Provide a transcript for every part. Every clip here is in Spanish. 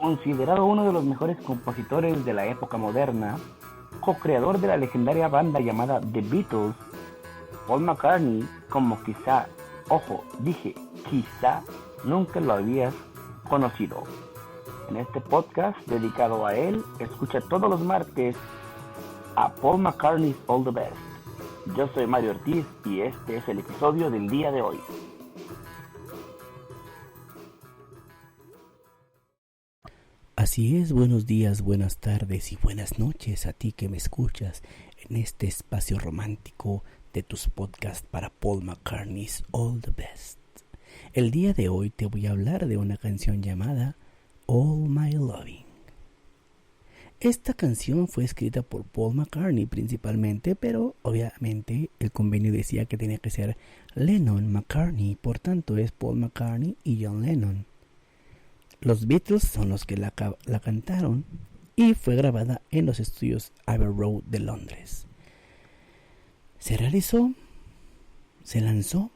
Considerado uno de los mejores compositores de la época moderna, co-creador de la legendaria banda llamada The Beatles, Paul McCartney, como quizá, ojo, dije quizá, nunca lo habías conocido. En este podcast dedicado a él, escucha todos los martes a Paul McCartney's All the Best. Yo soy Mario Ortiz y este es el episodio del día de hoy. Así es, buenos días, buenas tardes y buenas noches a ti que me escuchas en este espacio romántico de tus podcasts para Paul McCartney's All the Best. El día de hoy te voy a hablar de una canción llamada All My Loving. Esta canción fue escrita por Paul McCartney principalmente, pero obviamente el convenio decía que tenía que ser Lennon-McCartney, por tanto es Paul McCartney y John Lennon. Los Beatles son los que la cantaron y fue grabada en los estudios Abbey Road de Londres. Se lanzó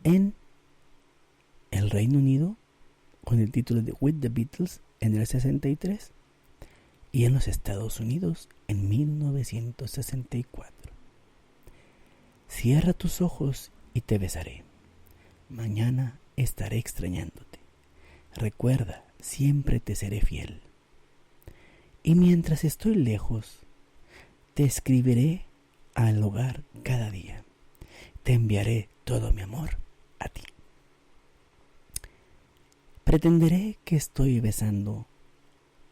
en el Reino Unido con el título de With the Beatles en el 63 y en los Estados Unidos en 1964. Cierra tus ojos y te besaré. Mañana estaré extrañándote. Recuerda, siempre te seré fiel. Y mientras estoy lejos, te escribiré al hogar cada día. Te enviaré todo mi amor a ti. Pretenderé que estoy besando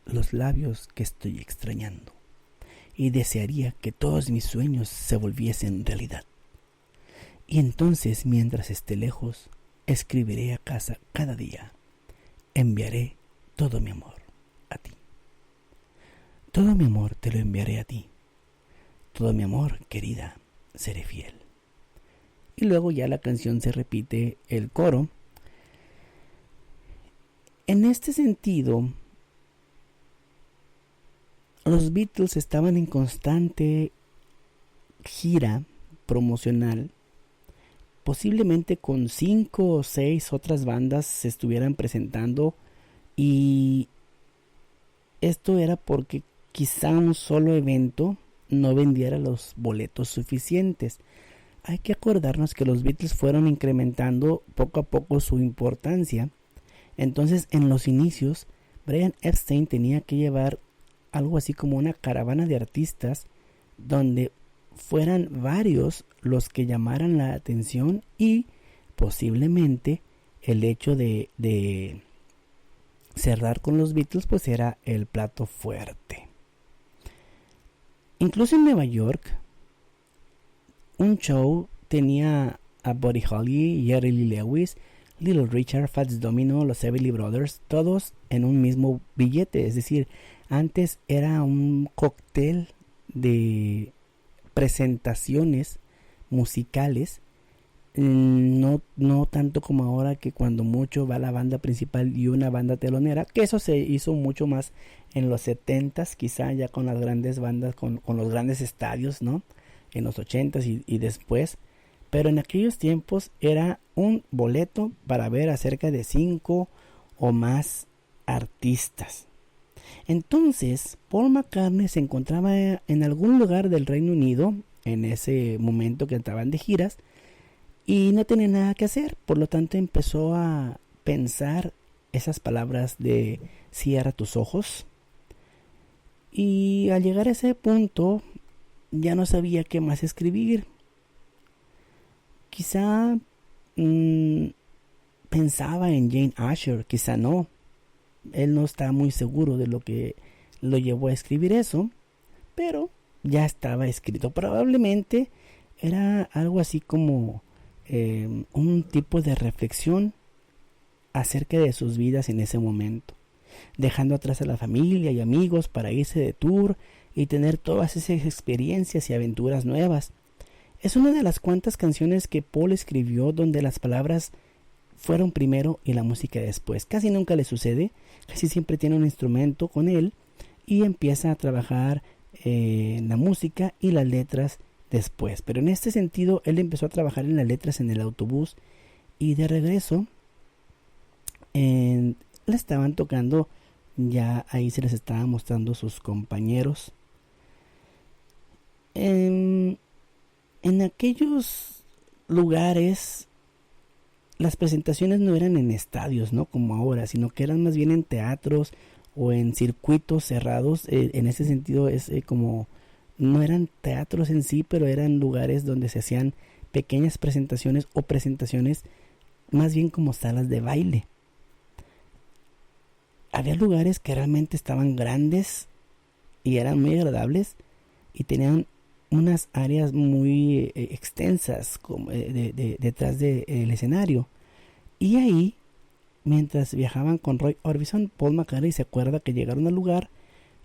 los labios que estoy extrañando y desearía que todos mis sueños se volviesen realidad. Y entonces, mientras esté lejos, escribiré a casa cada día. Enviaré todo mi amor a ti. Todo mi amor te lo enviaré a ti. Todo mi amor, querida, seré fiel. Y luego ya la canción se repite el coro. En este sentido, los Beatles estaban en constante gira promocional. Posiblemente con 5 o 6 otras bandas se estuvieran presentando, y esto era porque quizá un solo evento no vendiera los boletos suficientes. Hay que acordarnos que los Beatles fueron incrementando poco a poco su importancia. Entonces, en los inicios, Brian Epstein tenía que llevar algo así como una caravana de artistas donde fueran varios los que llamaran la atención, y posiblemente el hecho de cerrar con los Beatles pues era el plato fuerte. Incluso en Nueva York, un show tenía a Buddy Holly, Jerry Lee Lewis, Little Richard, Fats Domino, los Everly Brothers, todos en un mismo billete. Es decir, antes era un cóctel de presentaciones musicales, no tanto como ahora, que cuando mucho va la banda principal y una banda telonera, que eso se hizo mucho más en los 70s, quizá ya con las grandes bandas, con los grandes estadios, ¿no? En los 80s y después, pero en aquellos tiempos era un boleto para ver a cerca de 5 o más artistas. Entonces, Paul McCartney se encontraba en algún lugar del Reino Unido en ese momento que estaban de giras y no tenía nada que hacer. Por lo tanto, empezó a pensar esas palabras de cierra tus ojos. Y al llegar a ese punto, ya no sabía qué más escribir. Quizá pensaba en Jane Asher, quizá no. Él no está muy seguro de lo que lo llevó a escribir eso, pero ya estaba escrito. Probablemente era algo así como un tipo de reflexión acerca de sus vidas en ese momento, dejando atrás a la familia y amigos para irse de tour y tener todas esas experiencias y aventuras nuevas. Es una de las cuantas canciones que Paul escribió donde las palabras fueron primero y la música después. Casi nunca le sucede, casi siempre tiene un instrumento con él y empieza a trabajar la música y las letras después. Pero en este sentido, él empezó a trabajar en las letras en el autobús y de regreso le estaban tocando ya ahí se les estaba mostrando sus compañeros. En aquellos lugares las presentaciones no eran en estadios, ¿no? Como ahora, sino que eran más bien en teatros o en circuitos cerrados. En ese sentido es como, no eran teatros en sí, pero eran lugares donde se hacían pequeñas presentaciones o presentaciones más bien como salas de baile. Había lugares que realmente estaban grandes y eran muy agradables y tenían unas áreas muy extensas como, detrás del escenario. Y ahí, mientras viajaban con Roy Orbison, Paul McCartney se acuerda que llegaron al lugar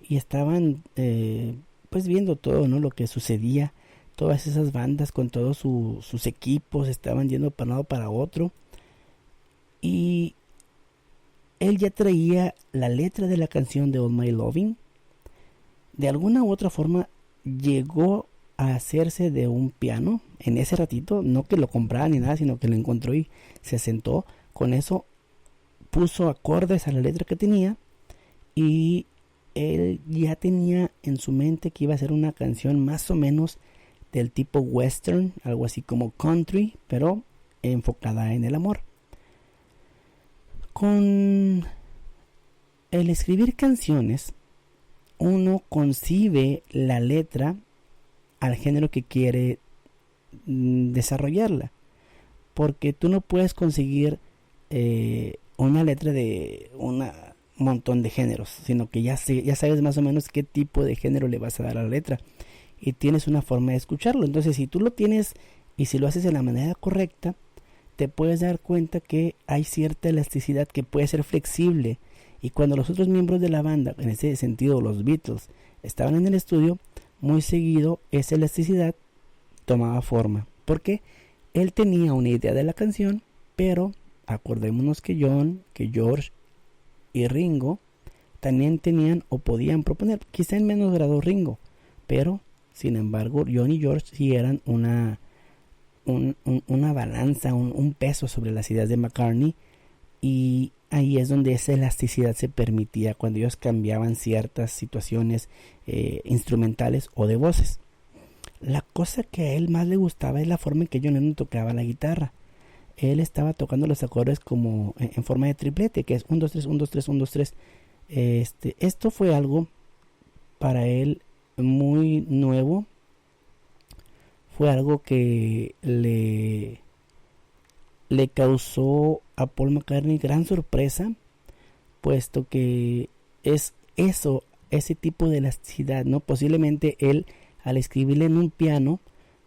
y estaban pues viendo todo, ¿no? Lo que sucedía. Todas esas bandas con todos sus equipos estaban yendo para un lado para otro. Y él ya traía la letra de la canción de All My Loving. De alguna u otra forma llegó a hacerse de un piano en ese ratito, no que lo comprara ni nada, sino que lo encontró y se sentó con eso, puso acordes a la letra que tenía y él ya tenía en su mente que iba a ser una canción más o menos del tipo western, algo así como country, pero enfocada en el amor. Con el escribir canciones, uno concibe la letra al género que quiere desarrollarla, porque tú no puedes conseguir una letra de un montón de géneros, sino que ya sabes más o menos qué tipo de género le vas a dar a la letra y tienes una forma de escucharlo. Entonces, si tú lo tienes y si lo haces de la manera correcta, te puedes dar cuenta que hay cierta elasticidad que puede ser flexible. Y cuando los otros miembros de la banda, en ese sentido los Beatles, estaban en el estudio, muy seguido esa elasticidad tomaba forma, porque él tenía una idea de la canción, pero acordémonos que John, que George y Ringo también tenían o podían proponer, quizá en menos grado Ringo, pero sin embargo John y George sí eran una balanza, un peso sobre las ideas de McCartney, y ahí es donde esa elasticidad se permitía cuando ellos cambiaban ciertas situaciones instrumentales o de voces. La cosa que a él más le gustaba es la forma en que John Lennon tocaba la guitarra. Él estaba tocando los acordes como en forma de triplete, que es 1, 2, 3, 1, 2, 3, 1, 2, 3. Esto fue algo para él muy nuevo. Fue algo que le causó a Paul McCartney gran sorpresa, puesto que es eso, ese tipo de elasticidad, ¿no? Posiblemente él, al escribirle en un piano,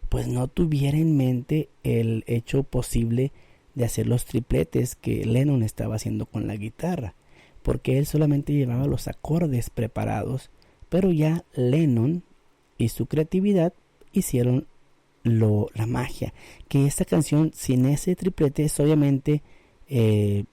pues no tuviera en mente el hecho posible de hacer los tripletes que Lennon estaba haciendo con la guitarra, porque él solamente llevaba los acordes preparados, pero ya Lennon y su creatividad hicieron la magia, que esta canción sin ese triplete es obviamente el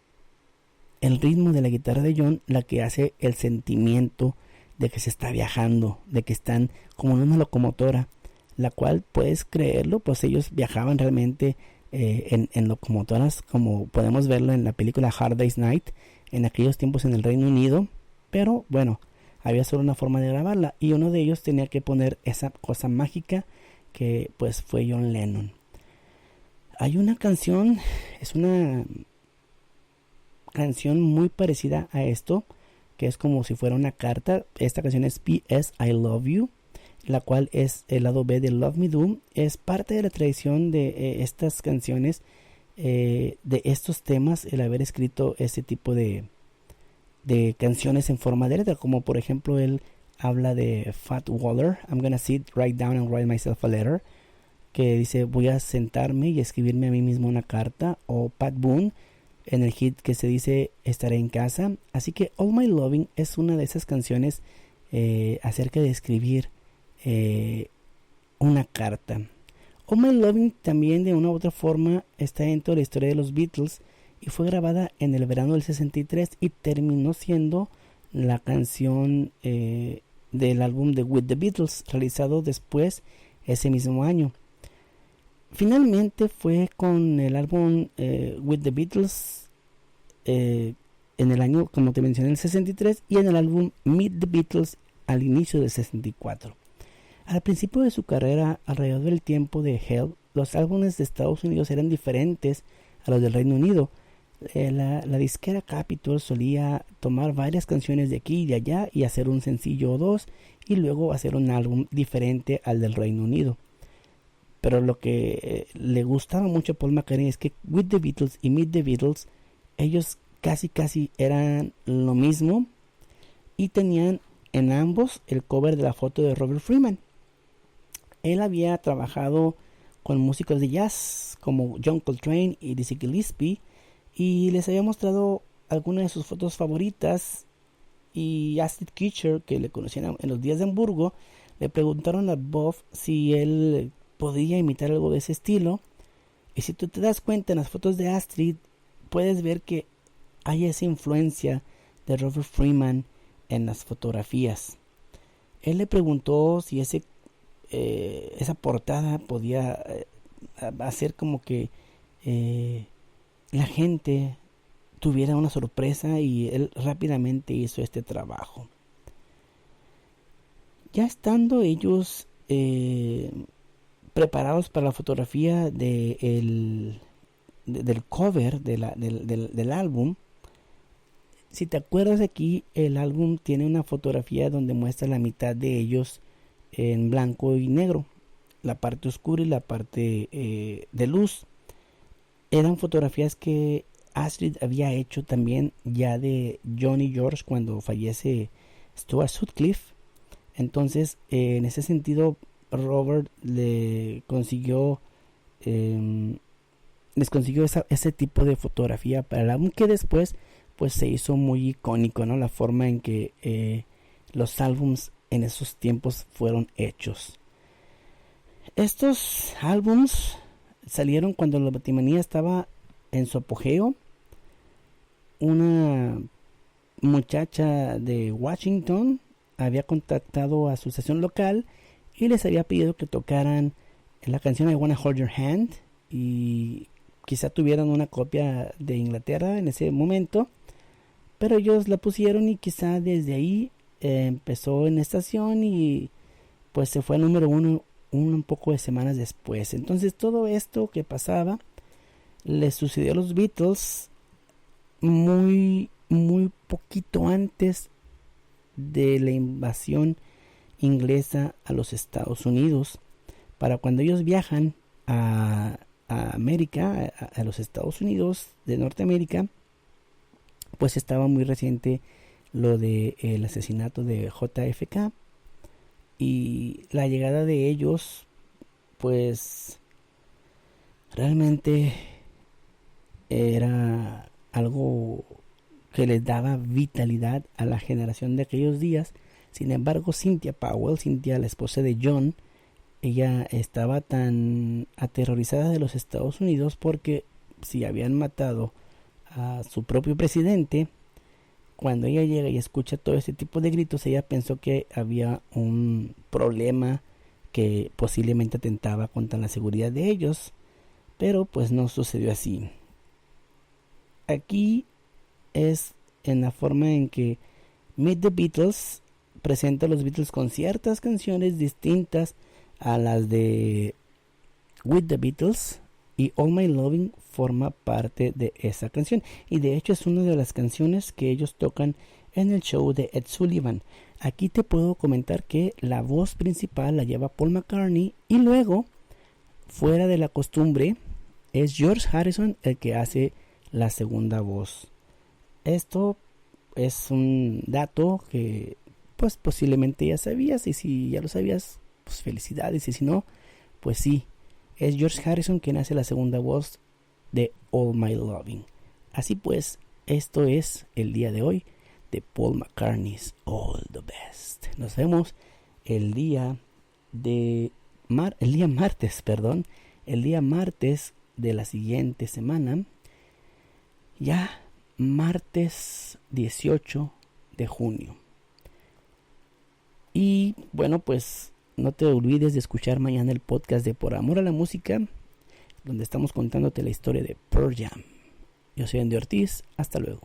ritmo de la guitarra de John la que hace el sentimiento de que se está viajando, de que están como en una locomotora, la cual, puedes creerlo, pues ellos viajaban realmente en locomotoras, como podemos verlo en la película Hard Day's Night en aquellos tiempos en el Reino Unido, pero bueno, había solo una forma de grabarla y uno de ellos tenía que poner esa cosa mágica que pues fue John Lennon. Hay una canción, es una canción muy parecida a esto, que es como si fuera una carta. Esta canción es P.S. I Love You, la cual es el lado B de Love Me Do. Es parte de la tradición de estas canciones, de estos temas, el haber escrito este tipo de canciones en forma de letra, como por ejemplo él habla de Fat Waller, I'm gonna sit right down and write myself a letter, que dice voy a sentarme y escribirme a mí mismo una carta, o Pat Boone en el hit que se dice estaré en casa. Así que All My Loving es una de esas canciones acerca de escribir una carta. All My Loving también de una u otra forma está dentro de la historia de los Beatles y fue grabada en el verano del 63 y terminó siendo la canción del álbum de With the Beatles, realizado después ese mismo año. Finalmente fue con el álbum With the Beatles en el año, como te mencioné, el 63, y en el álbum Meet the Beatles al inicio del 64. Al principio de su carrera, alrededor del tiempo de Help, los álbumes de Estados Unidos eran diferentes a los del Reino Unido. La disquera Capitol solía tomar varias canciones de aquí y de allá y hacer un sencillo o dos, y luego hacer un álbum diferente al del Reino Unido. Pero lo que le gustaba mucho a Paul McCartney es que With the Beatles y Meet the Beatles, ellos casi eran lo mismo, y tenían en ambos el cover de la foto de Robert Freeman. Él había trabajado con músicos de jazz como John Coltrane y Dizzy Gillespie, y les había mostrado algunas de sus fotos favoritas, y Astrid Kirchherr, que le conocían en los días de Hamburgo, le preguntaron a Bob si él podía imitar algo de ese estilo. Y si tú te das cuenta en las fotos de Astrid, puedes ver que hay esa influencia de Robert Freeman en las fotografías. Él le preguntó si esa portada podía hacer como que la gente tuviera una sorpresa, y él rápidamente hizo este trabajo. Ya estando ellos preparados para la fotografía del cover del álbum, si te acuerdas, aquí el álbum tiene una fotografía donde muestra la mitad de ellos en blanco y negro, la parte oscura y la parte de luz. Eran fotografías que Astrid había hecho también ya de John y George cuando fallece Stuart Sutcliffe. Entonces, en ese sentido, Robert les consiguió ese tipo de fotografía para el álbum, que después pues se hizo muy icónico, ¿no? La forma en que los álbums en esos tiempos fueron hechos. Estos álbums salieron cuando la Beatlemanía estaba en su apogeo. Una muchacha de Washington había contactado a su estación local y les había pedido que tocaran la canción I Wanna Hold Your Hand, y quizá tuvieran una copia de Inglaterra en ese momento, pero ellos la pusieron, y quizá desde ahí empezó en estación, y pues se fue al número uno un poco de semanas después. Entonces todo esto que pasaba les sucedió a los Beatles muy poquito antes de la invasión inglesa a los Estados Unidos. Para cuando ellos viajan a América, a los Estados Unidos de Norteamérica, pues estaba muy reciente lo de el asesinato de JFK, y la llegada de ellos pues realmente era algo que les daba vitalidad a la generación de aquellos días. Sin embargo, Cynthia Powell, la esposa de John, ella estaba tan aterrorizada de los Estados Unidos porque si habían matado a su propio presidente, cuando ella llega y escucha todo este tipo de gritos, ella pensó que había un problema que posiblemente atentaba contra la seguridad de ellos, pero pues no sucedió así. Aquí es en la forma en que Meet the Beatles presenta a los Beatles con ciertas canciones distintas a las de With the Beatles, y All My Loving forma parte de esa canción, y de hecho es una de las canciones que ellos tocan en el show de Ed Sullivan. Aquí te puedo comentar que la voz principal la lleva Paul McCartney, y luego, fuera de la costumbre, es George Harrison el que hace la segunda voz. Esto es un dato que pues posiblemente ya sabías, y si ya lo sabías, pues felicidades, y si no, pues sí, es George Harrison quien hace la segunda voz de All My Loving. Así pues, esto es el día de hoy de Paul McCartney's All the Best. Nos vemos el día martes de la siguiente semana, ya martes 18 de junio. Y bueno, pues no te olvides de escuchar mañana el podcast de Por Amor a la Música, donde estamos contándote la historia de Pearl Jam. Yo soy Andy Ortiz, hasta luego.